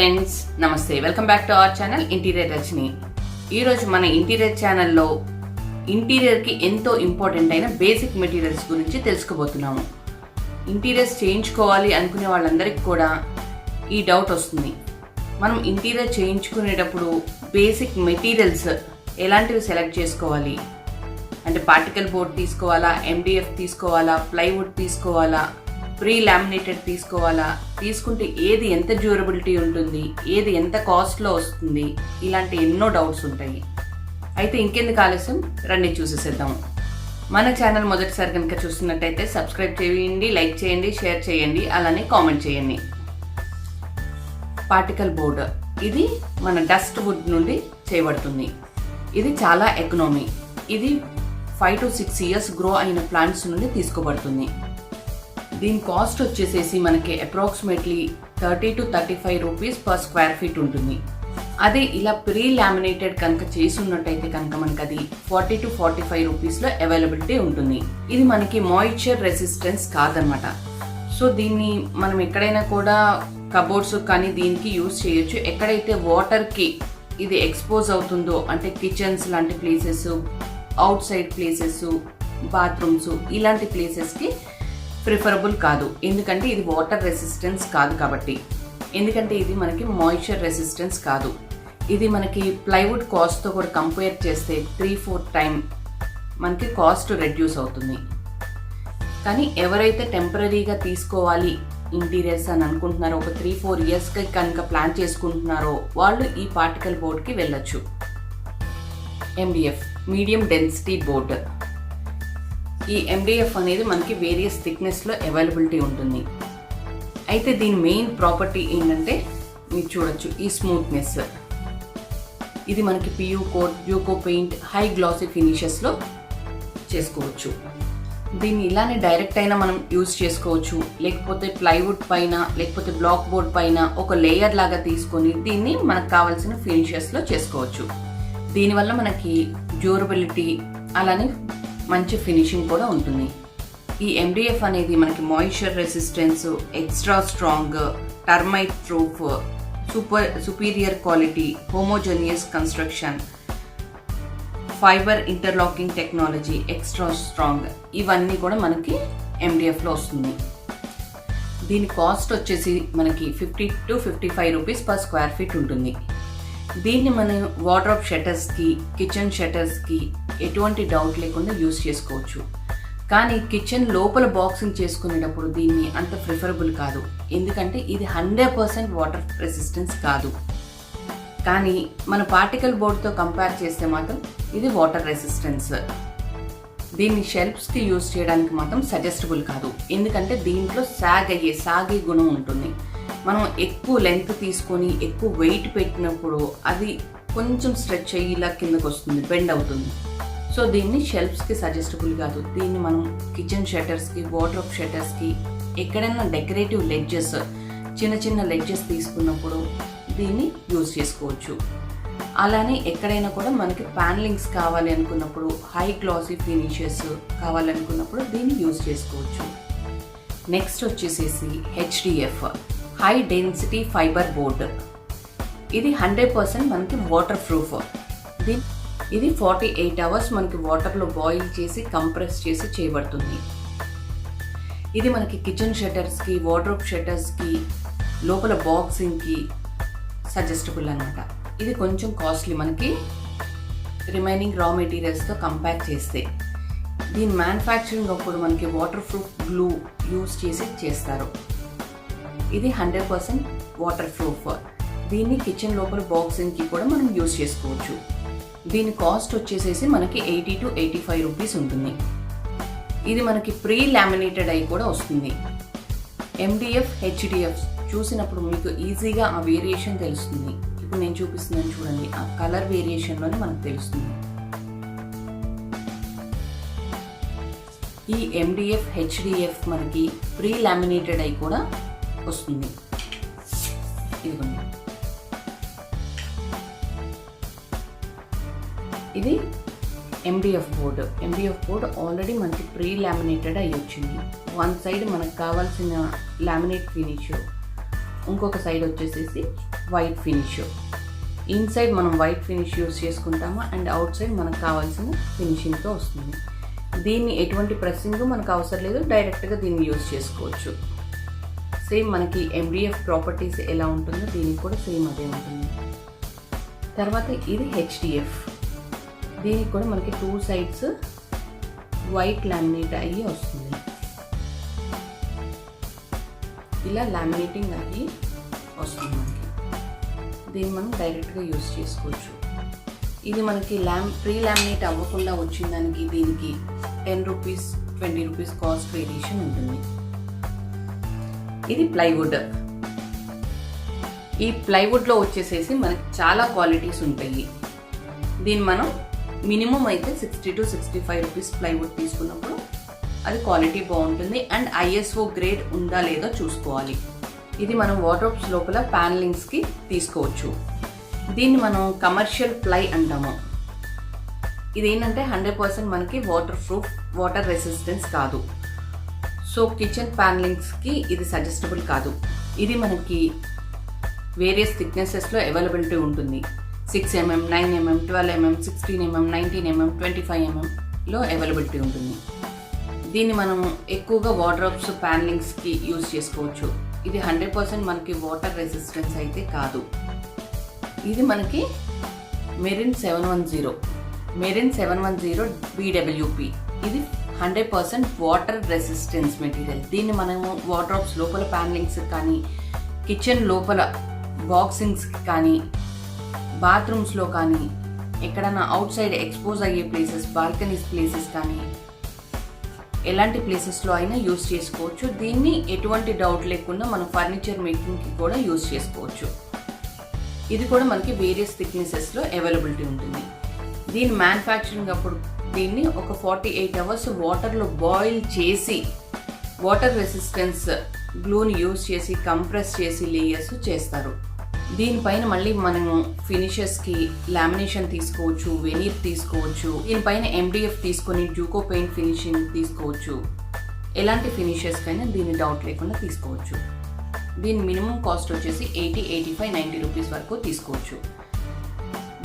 Friends, నమస్తే. Welcome back to our channel interior Rachani. ఈరోజు మన ఇంటీరియర్ ఛానల్లో ఇంటీరియర్కి ఎంతో ఇంపార్టెంట్ అయిన బేసిక్ మెటీరియల్స్ గురించి తెలుసుకోబోతున్నాము. ఇంటీరియర్స్ చేయించుకోవాలి అనుకునే వాళ్ళందరికీ కూడా ఈ డౌట్ వస్తుంది. మనం ఇంటీరియర్ చేయించుకునేటప్పుడు బేసిక్ మెటీరియల్స్ ఎలాంటివి సెలెక్ట్ చేసుకోవాలి అంటే పార్టికల్ బోర్డ్ తీసుకోవాలా, MDF తీసుకోవాలా, ప్లైవుడ్ తీసుకోవాలా, ప్రీ లామినేటెడ్ తీసుకోవాలా, తీసుకుంటే ఏది ఎంత డ్యూరబిలిటీ ఉంటుంది, ఏది ఎంత కాస్ట్లో వస్తుంది, ఇలాంటి ఎన్నో డౌట్స్ ఉంటాయి. అయితే ఇంకెందుకు ఆలస్యం, రండి చూసేసేద్దాము. మన ఛానల్ మొదటిసారి కనుక చూస్తున్నట్టయితే సబ్స్క్రైబ్ చేయండి, లైక్ చేయండి, షేర్ చేయండి, అలానే కామెంట్ చేయండి. పార్టికల్ బోర్డ్ ఇది మన డస్ట్ వుడ్ నుండి చేయబడుతుంది. ఇది చాలా ఎకనామీ. ఇది 5 to 6 years గ్రో అయిన ప్లాంట్స్ నుండి తీసుకోబడుతుంది. దీని కాస్ట్ వచ్చేసేసి మనకి approximately 30 to 35 rupees per square feet ఉంటుంది. అదే ఇలా ప్రీ లామినేటెడ్ కనుక చేసి ఉన్నట్టయితే కనుక మనకి అది 40 to 45 రూపీస్లో అవైలబిలిటీ ఉంటుంది. ఇది మనకి మాయిశ్చర్ రెసిస్టెన్స్ కాదనమాట. సో దీన్ని మనం ఎక్కడైనా కూడా కబోర్డ్స్ కానీ దీనికి యూజ్ చేయొచ్చు. ఎక్కడైతే వాటర్కి ఇది ఎక్స్పోజ్ అవుతుందో అంటే కిచెన్స్ లాంటి places, out side places, bathrooms ఇలాంటి ప్లేసెస్కి ప్రిఫరబుల్ కాదు. ఎందుకంటే ఇది వాటర్ రెసిస్టెన్స్ కాదు కాబట్టి. ఎందుకంటే ఇది మనకి మాయిశ్చర్ రెసిస్టెన్స్ కాదు. ఇది మనకి ప్లైవుడ్ కాస్ట్తో కూడా కంపేర్ చేస్తే 3-4 టైమ్ మనకి కాస్ట్ రెడ్యూస్ అవుతుంది. కానీ ఎవరైతే టెంపరీగా తీసుకోవాలి ఇంటీరియర్స్ అని అనుకుంటున్నారో, ఒక 3-4 ఇయర్స్కి కనుక ప్లాన్ చేసుకుంటున్నారో వాళ్ళు ఈ పార్టికల్ బోర్డ్కి వెళ్ళొచ్చు. MDF medium density board. ఈ MDF అనేది మనకి వేరియస్ థిక్నెస్లో అవైలబిలిటీ ఉంటుంది. అయితే దీని మెయిన్ ప్రాపర్టీ ఏంటంటే మీరు చూడొచ్చు ఈ స్మూత్నెస్. ఇది మనకి PU కోట్, యూకో పెయింట్, హై గ్లాసీ ఫినిషెస్లో చేసుకోవచ్చు. దీన్ని ఇలానే డైరెక్ట్ అయినా మనం యూజ్ చేసుకోవచ్చు, లేకపోతే ప్లైవుడ్ పైన లేకపోతే బ్లాక్ బోర్డ్ పైన ఒక లేయర్ లాగా తీసుకొని దీన్ని మనకు కావాల్సిన ఫినిషెస్లో చేసుకోవచ్చు. దీనివల్ల మనకి డ్యూరబిలిటీ అలానే మంచి ఫినిషింగ్ కూడా ఉంటుంది. ఈ MDF అనేది మనకి moisture resistance, extra strong, termite proof, superior quality, homogeneous construction, fiber interlocking technology, extra strong, ఇవన్నీ కూడా మనకి MDFలో వస్తుంది. దీని కాస్ట్ వచ్చేసి మనకి 50 to 55 rupees per square feet ఉంటుంది. దీన్ని మనం వార్డ్రోబ్ షట్టర్స్కి, కిచెన్ షట్టర్స్కి ఎటువంటి డౌట్ లేకుండా యూజ్ చేసుకోవచ్చు. కానీ కిచెన్ లోపల బాక్సింగ్ చేసుకునేటప్పుడు దీన్ని అంత ప్రిఫరబుల్ కాదు. ఎందుకంటే ఇది 100% వాటర్ రెసిస్టెన్స్ కాదు. కానీ మన పార్టికల్ బోర్డ్తో కంపేర్ చేస్తే మాత్రం ఇది వాటర్ రెసిస్టెన్స్. దీన్ని షెల్ఫ్స్కి యూజ్ చేయడానికి మాత్రం సజెస్టబుల్ కాదు. ఎందుకంటే దీంట్లో సాగే గుణం ఉంటుంది. మనం ఎక్కువ లెంత్ తీసుకొని ఎక్కువ వెయిట్ పెట్టినప్పుడు అది కొంచెం స్ట్రెచ్ అయ్యి ఇలా కిందకు వస్తుంది, బెండ్ అవుతుంది. సో దీన్ని షెల్ఫ్స్కి సజెస్టబుల్ కాదు. దీన్ని మనం కిచెన్ షట్టర్స్కి, వార్డ్రోబ్ షట్టర్స్కి, ఎక్కడైనా డెకరేటివ్ లెడ్జెస్, చిన్న చిన్న లెడ్జెస్ తీసుకున్నప్పుడు దీన్ని యూజ్ చేసుకోవచ్చు. అలానే ఎక్కడైనా కూడా మనకి ప్యానలింగ్స్ కావాలి అనుకున్నప్పుడు, హై గ్లాసీ ఫినిషెస్ కావాలనుకున్నప్పుడు దీన్ని యూజ్ చేసుకోవచ్చు. నెక్స్ట్ వచ్చేసేసి HDF high density fibre board. ఇది 100% మనకి వాటర్ ప్రూఫ్. ఇది 48 hours మనకి వాటర్లో బాయిల్ చేసి కంప్రెస్ చేసి చేయబడుతుంది. ఇది మనకి కిచెన్ షట్టర్స్కి, వార్డ్రోబ్ షట్టర్స్కి, లోపల బాక్సింగ్కి సజెస్టబుల్ అనమాట. ఇది కొంచెం కాస్ట్లీ మనకి రిమైనింగ్ రా మెటీరియల్స్తో కంపేర్ చేస్తే. దీని మ్యానుఫ్యాక్చరింగ్ అప్పుడు మనకి వాటర్ ప్రూఫ్ గ్లూ యూజ్ చేసి చేస్తారు. ఇది 100% వాటర్ ప్రూఫ్. దీన్ని కిచెన్ లోపల బాక్సింగ్కి కూడా మనం యూజ్ చేసుకోవచ్చు. దీని కాస్ట్ వచ్చేసేసి మనకి 80 to 85 రూపీస్ ఉంటుంది. ఇది మనకి ప్రీ లామినేటెడ్ అయి కూడా వస్తుంది. MDF, HDF చూసినప్పుడు మీకు ఈజీగా ఆ వేరియేషన్ తెలుస్తుంది. ఇప్పుడు నేను చూపిస్తున్నాను చూడండి, ఆ కలర్ వేరియేషన్లోనే మనకు తెలుస్తుంది. ఈ MDF, HDF మనకి ప్రీ లామినేటెడ్ అయి కూడా వస్తుంది. ఇదిగోండి, ఇది MDF బోర్డ్ ఆల్రెడీ మనకి ప్రీ లామినేటెడ్ అయ్యి వచ్చింది. వన్ సైడ్ మనకు కావాల్సిన లామినేట్ ఫినిష్, ఇంకొక సైడ్ వచ్చేసేసి వైట్ ఫినిష్. ఇన్సైడ్ మనం వైట్ ఫినిష్ యూస్ చేసుకుంటాము అండ్ అవుట్ సైడ్ మనకు కావాల్సిన ఫినిషింగ్తో వస్తుంది. దీన్ని ఎటువంటి ప్రెస్సింగ్ మనకు అవసరం లేదు, డైరెక్ట్గా దీన్ని యూస్ చేసుకోవచ్చు. సేమ్ మనకి MDF ప్రాపర్టీస్ ఎలా ఉంటుందో దీనికి కూడా సేమ్ అదే ఉంటుంది. తర్వాత ఇది HDF. దీనికి కూడా మనకి 2 సైడ్స్ వైట్ లామినేట్ అయ్యి వస్తుంది. ఇలా లామినేటింగ్ అయ్యి వస్తుంది మనకి. దీన్ని మనం డైరెక్ట్గా యూస్ చేసుకోవచ్చు. ఇది మనకి ప్రీ లామినేట్ అవ్వకుండా వచ్చిన దానికి దీనికి 10 రూపీస్ 20 రూపీస్ కాస్ట్ వేరియేషన్ ఉంటుంది. ఇది ప్లైవుడ్. ఈ ప్లైవుడ్లో వచ్చేసేసి మనకి చాలా క్వాలిటీస్ ఉంటాయి. దీన్ని మనం మినిమం అయితే 60 to 65 రూపీస్ ప్లైవుడ్ తీసుకున్నప్పుడు అది క్వాలిటీ బాగుంటుంది అండ్ ISO గ్రేడ్ ఉందా లేదో చూసుకోవాలి. ఇది మనం వార్డ్రోబ్స్ లోపల ప్యానలింగ్స్కి తీసుకోవచ్చు. దీన్ని మనం కమర్షియల్ ప్లై అంటాము. ఇదేంటంటే 100% మనకి వాటర్ ప్రూఫ్, వాటర్ రెసిస్టెన్స్ కాదు. సో కిచెన్ ప్యానలింగ్స్కి ఇది సజెస్టబుల్ కాదు. ఇది మనకి వేరియస్ థిక్నెసెస్లో అవైలబిలిటీ ఉంటుంది. 6mm, 9mm, 12mm, 16mm, 19mm, 25mmలో availability ఉంటుంది. దీన్ని మనం ఎక్కువగా వార్డ్రోబ్స్ ప్యానలింగ్స్కి యూజ్ చేసుకోవచ్చు. ఇది 100% మనకి వాటర్ రెసిస్టెన్స్ అయితే కాదు. ఇది మనకి మెరిన్ 710 BWP. ఇది 100% వాటర్ రెసిస్టెన్స్ మెటీరియల్. దీన్ని మనము వార్డ్రోబ్స్ లోపల ప్యానలింగ్స్ కానీ, కిచెన్ లోపల బాక్సింగ్స్ కానీ, బాత్రూమ్స్లో కానీ, ఎక్కడైనా అవుట్ సైడ్ ఎక్స్పోజ్ అయ్యే ప్లేసెస్, బాల్కనీస్ ప్లేసెస్ కానీ ఎలాంటి ప్లేసెస్లో అయినా యూస్ చేసుకోవచ్చు. దీన్ని ఎటువంటి డౌట్ లేకుండా మనం ఫర్నిచర్ మేకింగ్కి కూడా యూస్ చేసుకోవచ్చు. ఇది కూడా మనకి వేరియస్ థిక్నెసెస్లో అవైలబిలిటీ ఉంటుంది. దీని మ్యానుఫ్యాక్చరింగ్ అప్పుడు దీన్ని ఒక 48 అవర్స్ వాటర్లో బాయిల్ చేసి వాటర్ రెసిస్టెన్స్ గ్లూని యూస్ చేసి కంప్రెస్ చేసి లేయర్స్ చేస్తారు. దీనిపైన మళ్ళీ మనము ఫినిషెస్కి లామినేషన్ తీసుకోవచ్చు, వెనీర్ తీసుకోవచ్చు. దీనిపైన MDF తీసుకొని జూకో పెయింట్ ఫినిషింగ్ తీసుకోవచ్చు. ఎలాంటి ఫినిషెస్కైనా దీన్ని డౌట్ లేకుండా తీసుకోవచ్చు. దీని మినిమం కాస్ట్ వచ్చేసి 80, 85, 90 రూపీస్ వరకు తీసుకోవచ్చు.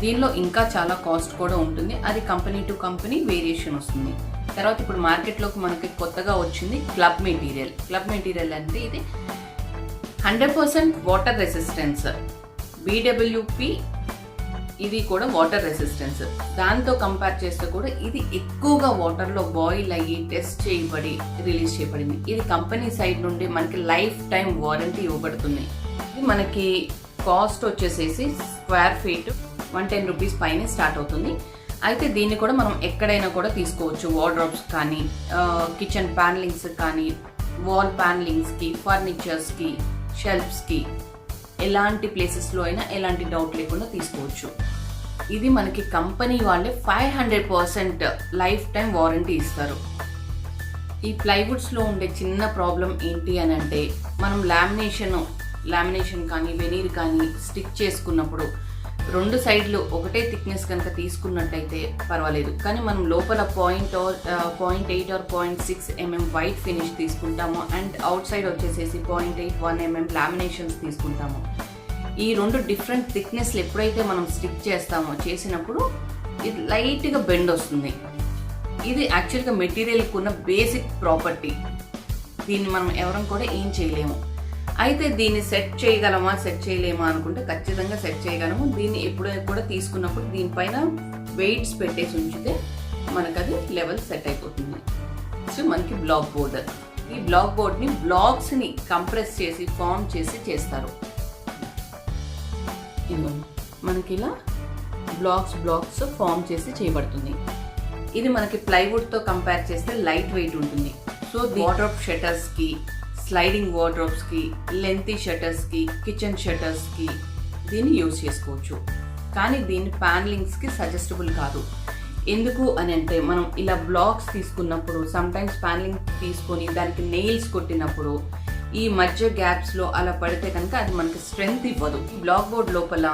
దీనిలో ఇంకా చాలా కాస్ట్ కూడా ఉంటుంది. అది కంపెనీ టు కంపెనీ వేరియేషన్ వస్తుంది. తర్వాత ఇప్పుడు మార్కెట్లోకి మనకి కొత్తగా వచ్చింది క్లబ్ మెటీరియల్. క్లబ్ మెటీరియల్ అంటే ఇది 100% వాటర్ రెసిస్టెన్స్. BWP ఇది కూడా వాటర్ రెసిస్టెన్స్. దాంతో కంపేర్ చేస్తే కూడా ఇది ఎక్కువగా వాటర్లో బాయిల్ అయ్యి టెస్ట్ చేయబడి రిలీజ్ చేయబడింది. ఇది కంపెనీ సైడ్ నుండి మనకి లైఫ్ టైం వారంటీ ఇవ్వబడుతుంది. ఇది మనకి కాస్ట్ వచ్చేసేసి స్క్వేర్ ఫీట్ 110 రూపీస్ పైన స్టార్ట్ అవుతుంది. అయితే దీన్ని కూడా మనం ఎక్కడైనా కూడా తీసుకోవచ్చు. వార్డ్రోబ్స్ కానీ, కిచెన్ ప్యానలింగ్స్ కానీ, వాల్ ప్యానలింగ్స్కి, ఫర్నిచర్స్కి, షెల్ఫ్స్కి, ఎలాంటి ప్లేసెస్లో అయినా ఎలాంటి డౌట్ లేకుండా తీసుకోవచ్చు. ఇది మనకి కంపెనీ వాళ్ళే 500% లైఫ్ టైం వారంటీ ఇస్తారు. ఈ ప్లైవుడ్స్లో ఉండే చిన్న ప్రాబ్లం ఏంటి అని అంటే, మనం లామినేషన్ కానీ వెనీర్ కానీ స్టిక్ చేసుకున్నప్పుడు 2 సైడ్లు ఒకటే థిక్నెస్ కనుక తీసుకున్నట్టయితే పర్వాలేదు. కానీ మనం లోపల 0.8 or 0.6 mm వైట్ ఫినిష్ తీసుకుంటాము అండ్ అవుట్ సైడ్ వచ్చేసేసి 0.81 mm లామినేషన్స్ తీసుకుంటాము. ఈ 2 డిఫరెంట్ థిక్నెస్లు ఎప్పుడైతే మనం స్టిక్ చేసినప్పుడు ఇది లైట్గా బెండ్ వస్తుంది. ఇది యాక్చువల్గా మెటీరియల్కి ఉన్న బేసిక్ ప్రాపర్టీ. దీన్ని మనం ఎవరం కూడా ఏం చేయలేము. అయితే దీన్ని సెట్ చేయలేమా అనుకుంటే ఖచ్చితంగా సెట్ చేయగలము. దీన్ని ఎప్పుడైనా కూడా తీసుకున్నప్పుడు దీనిపైన వెయిట్స్ పెట్టేసి ఉంచితే మనకు అది లెవెల్ సెట్ అయిపోతుంది. సో మనకి బ్లాక్ బోర్డ్. ఈ బ్లాక్ బోర్డ్ని బ్లాక్స్ని కంప్రెస్ చేసి ఫామ్ చేసి చేస్తారు. మనకి ఇలా బ్లాక్స్ ఫామ్ చేసి చేయబడుతుంది. ఇది మనకి ప్లైవుడ్తో కంపేర్ చేస్తే లైట్ వెయిట్ ఉంటుంది. సో వార్డ్రోబ్ షట్టర్స్కి, స్లైడింగ్ వార్డ్రోబ్స్కి, లెంతీ షట్టర్స్కి, కిచెన్ షట్టర్స్కి దీన్ని యూజ్ చేసుకోవచ్చు. కానీ దీన్ని ప్యానలింగ్స్కి సజెస్టబుల్ కాదు. ఎందుకు అని అంటే, మనం ఇలా బ్లాక్స్ తీసుకున్నప్పుడు సమ్టైమ్స్ ప్యానలింగ్ తీసుకొని దానికి నెయిల్స్ కొట్టినప్పుడు ఈ మధ్య గ్యాప్స్లో అలా పడితే కనుక అది మనకి స్ట్రెంగ్త్ ఇవ్వదు. ఈ బ్లాక్ బోర్డ్ లోపల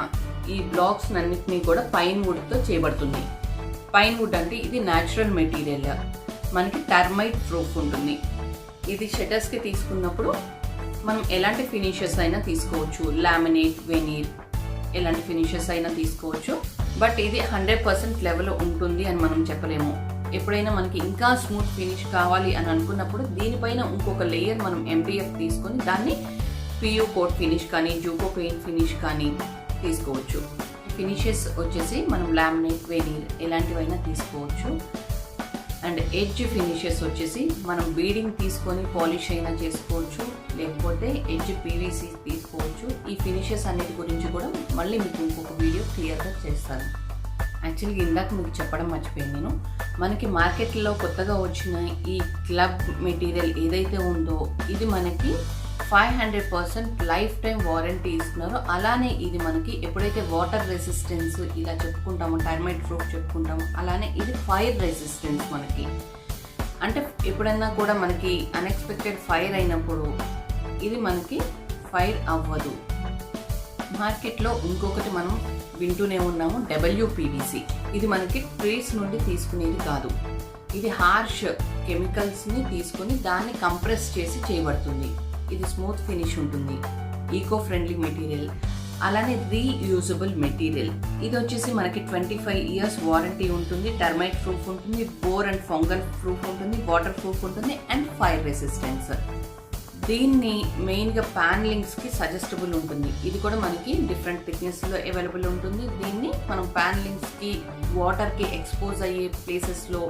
ఈ బ్లాక్స్ అన్నింటినీ కూడా పైన్ వుడ్తో చేయబడుతుంది. పైన్ వుడ్ అంటే ఇది న్యాచురల్ మెటీరియల్, మనకి టర్మైట్ ప్రూఫ్ ఉంటుంది. ఇది షట్టర్స్కి తీసుకున్నప్పుడు మనం ఎలాంటి ఫినిషెస్ అయినా తీసుకోవచ్చు, లామినేట్, వెనీర్, ఎలాంటి ఫినిషెస్ అయినా తీసుకోవచ్చు. బట్ ఇది 100% లెవెల్ ఉంటుంది అని మనం చెప్పలేము. ఎప్పుడైనా మనకి ఇంకా స్మూత్ ఫినిష్ కావాలి అని అనుకున్నప్పుడు దీనిపైన ఇంకొక లేయర్ మనం MDF తీసుకొని దాన్ని PU కోట్ ఫినిష్ కానీ జూకో పెయింట్ ఫినిష్ కానీ తీసుకోవచ్చు. ఫినిషెస్ వచ్చేసి మనం లామినేట్, వెనీర్ ఎలాంటివైనా తీసుకోవచ్చు. అండ్ ఎడ్జ్ ఫినిషెస్ వచ్చేసి మనం బీడింగ్ తీసుకొని పాలిష్ అయినా చేసుకోవచ్చు, లేకపోతే ఎడ్జ్ PVC తీసుకోవచ్చు. ఈ ఫినిషెస్ అన్నిటి గురించి కూడా మళ్ళీ మీకు ఇంకొక వీడియో క్లియర్గా చేస్తాను. యాక్చువల్గా ఇందాక మీకు చెప్పడం మర్చిపోయింది నేను. మనకి మార్కెట్లో కొత్తగా వచ్చిన ఈ క్లబ్ మెటీరియల్ ఏదైతే ఉందో ఇది మనకి 500% లైఫ్ టైం వారంటీ ఇస్తున్నారు. అలానే ఇది మనకి ఎప్పుడైతే వాటర్ రెసిస్టెన్స్ ఇలా చెప్పుకుంటామో, టర్మైట్ ప్రూఫ్ చెప్పుకుంటామో, అలానే ఇది ఫైర్ రెసిస్టెన్స్. మనకి అంటే ఎప్పుడైనా కూడా మనకి అన్ఎక్స్పెక్టెడ్ ఫైర్ అయినప్పుడు ఇది మనకి ఫైర్ అవ్వదు. మార్కెట్లో ఇంకొకటి మనం వింటూనే ఉన్నాము, WPVC. ఇది మనకి ట్రీస్ నుండి తీసుకునేది కాదు. ఇది హార్ష్ కెమికల్స్ని తీసుకుని దాన్ని కంప్రెస్ చేసి చేయబడుతుంది. ఇది స్మూత్ ఫినిష్ ఉంటుంది, ఈకో ఫ్రెండ్లీ మెటీరియల్, అలానే రీయూజబుల్ మెటీరియల్. ఇది వచ్చేసి మనకి 25 years వారంటీ ఉంటుంది, టర్మైట్ ప్రూఫ్ ఉంటుంది, బోర్ అండ్ ఫంగల్ ప్రూఫ్ ఉంటుంది, వాటర్ ప్రూఫ్ ఉంటుంది అండ్ ఫైర్ రెసిస్టెన్స్. దీన్ని మెయిన్గా ప్యానలింగ్స్కి సజెస్టబుల్ ఉంటుంది. ఇది కూడా మనకి డిఫరెంట్ థిక్నెస్లో అవైలబుల్ ఉంటుంది. దీన్ని మనం ప్యానలింగ్స్కి, వాటర్కి ఎక్స్పోజ్ అయ్యే ప్లేసెస్లో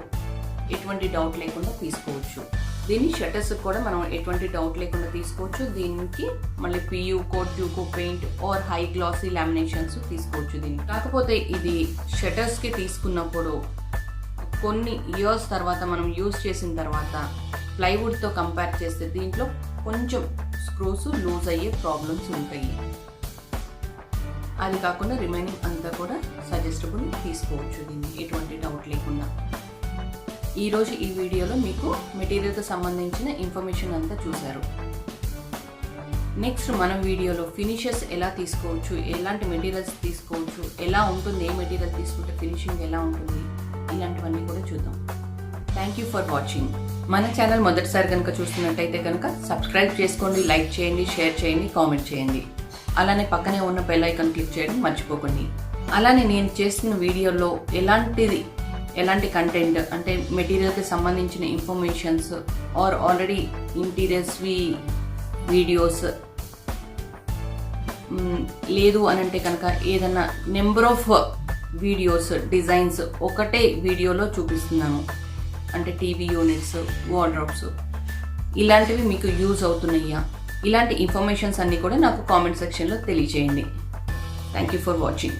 ఎటువంటి డౌట్ లేకుండా తీసుకోవచ్చు. దీన్ని షట్టర్స్ కూడా మనం ఎటువంటి డౌట్ లేకుండా తీసుకోవచ్చు. దీనికి మళ్ళీ PU coat, duco paint or high glossy laminations తీసుకోవచ్చు. దీనికి కాకపోతే ఇది షట్టర్స్కి తీసుకున్నప్పుడు కొన్ని ఇయర్స్ తర్వాత మనం యూజ్ చేసిన తర్వాత ప్లైవుడ్తో కంపేర్ చేస్తే దీంట్లో కొంచెం స్క్రూస్ లూజ్ అయ్యే ప్రాబ్లమ్స్ ఉంటాయి. అది కాకుండా రిమైనింగ్ అంతా కూడా సజెస్టబుల్ తీసుకోవచ్చు, దీన్ని ఎటువంటి డౌట్ లేకుండా. ఈరోజు ఈ వీడియోలో మీకు మెటీరియల్కి సంబంధించిన ఇన్ఫర్మేషన్ అంతా చూశారు. నెక్స్ట్ మన వీడియోలో ఫినిషెస్ ఎలా తీసుకోవచ్చు, ఎలాంటి మెటీరియల్స్ తీసుకోవచ్చు, ఎలా ఉంటుంది, ఏ మెటీరియల్ తీసుకుంటే ఫినిషింగ్ ఎలా ఉంటుంది, ఇలాంటివన్నీ కూడా చూద్దాం. Thank you for watching. మన ఛానల్ మొదటిసారి కనుక చూస్తున్నట్టయితే కనుక సబ్స్క్రైబ్ చేసుకోండి, లైక్ చేయండి, షేర్ చేయండి, కామెంట్ చేయండి. అలానే పక్కనే ఉన్న బెల్ ఐకాన్ క్లిక్ చేయడం మర్చిపోకండి. అలానే నేను చేస్తున్న వీడియోలో ఎలాంటి కంటెంట్ అంటే మెటీరియల్కి సంబంధించిన ఇన్ఫర్మేషన్స్ ఆర్ ఆల్రెడీ ఇంటీరియర్స్వి వీడియోస్ లేదు అని అంటే కనుక ఏదన్నా నెంబర్ ఆఫ్ వీడియోస్, డిజైన్స్ ఒకటే వీడియోలో చూపిస్తున్నాను. అంటే టీవీ యూనిట్స్, వార్డ్రోబ్స్ ఇలాంటివి మీకు యూజ్ అవుతున్నాయా, ఇలాంటి ఇన్ఫర్మేషన్స్ అన్నీ కూడా నాకు కామెంట్ సెక్షన్లో తెలియజేయండి. Thank you for watching.